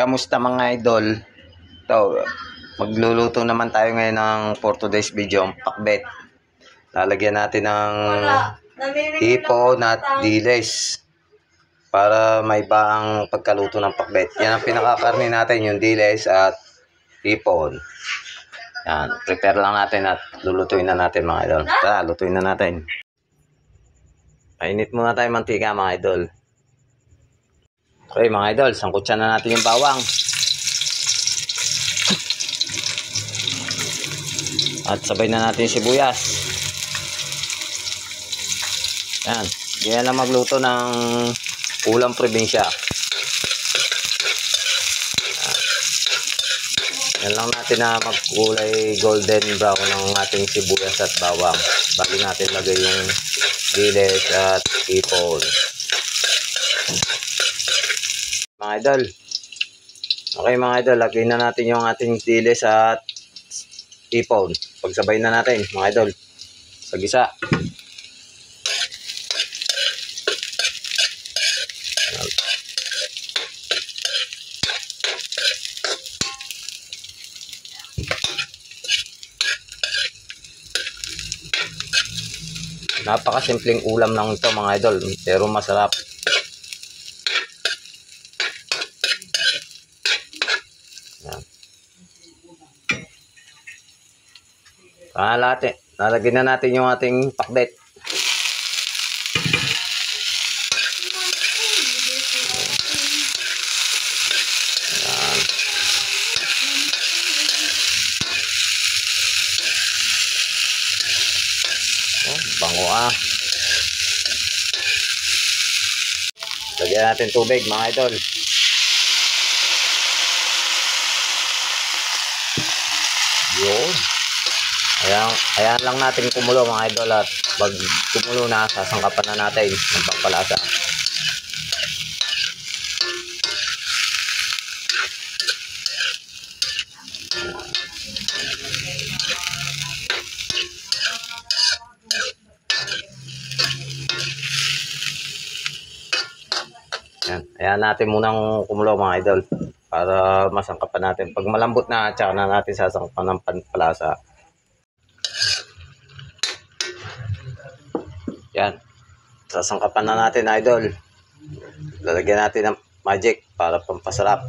Kamusta mga idol? Ito, magluluto naman tayo ngayon ng for today's video, pakbet. Lalagyan natin ng hipon at diles para may baang pagkaluto ng pakbet. Yan ang pinakakarni natin, yung diles at hipon. Yan, prepare lang natin at lulutuin na natin mga idol. Tara, lutuin na natin. Painit muna tayo mantika mga idol. Okay mga idol, sangkutsan na natin yung bawang. At sabay na natin sibuyas. Yan, ganyan lang magluto ng ulam probinsya. Yan lang natin na magkulay golden brown ng ating sibuyas at bawang bago natin lagay yung diles at hipon. Mga idol, okay mga idol, lagyan na natin yung ating diles at hipon. Pagsabay na natin mga idol sa gisa. Napakasimpleng ulam lang ito mga idol, pero masarap. Yan. Lalagyan na natin yung ating pakbet. Yan. Oh, bango ah. Lagyan natin tubig mga idol. Yun. Ayan lang natin kumulo mga idol, at pag kumulo na, sasangkapan na natin ng pampalasa. Ayan natin munang kumulo mga idol para masangkapan natin. Pag malambot na, tsaka na natin sasangkapan ng pampalasa. Yan, sasangkapan na natin idol. Lalagyan natin ng magic para pampasarap.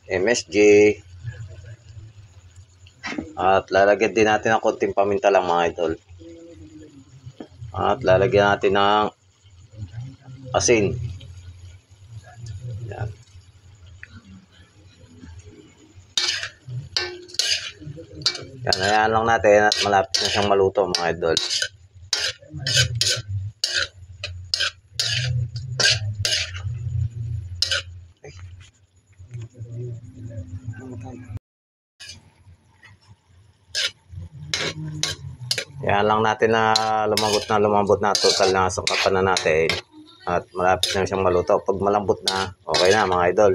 MSG. At lalagyan din natin ng konting paminta lang mga idol. At lalagyan natin ng asin. Yan. Yan, ayan lang natin at malapit na siyang maluto mga idol. Yan lang natin na lumambot na, total na sangkapan na natin at malapit na siyang maluto. Pag malambot na, okay na mga idol.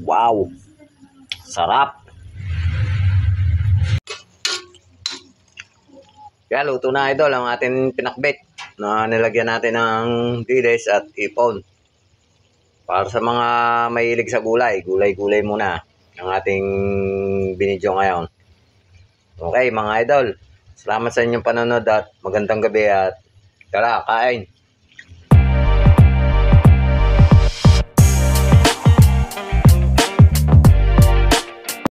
Wow, sarap. Kaya luto na idol ang ating pinakbet na nilagyan natin ng diles at hipon. Para sa mga mahilig sa gulay muna ang ating binidyo ngayon. Okay mga idol, salamat sa inyong panonood at magandang gabi at tara, kain.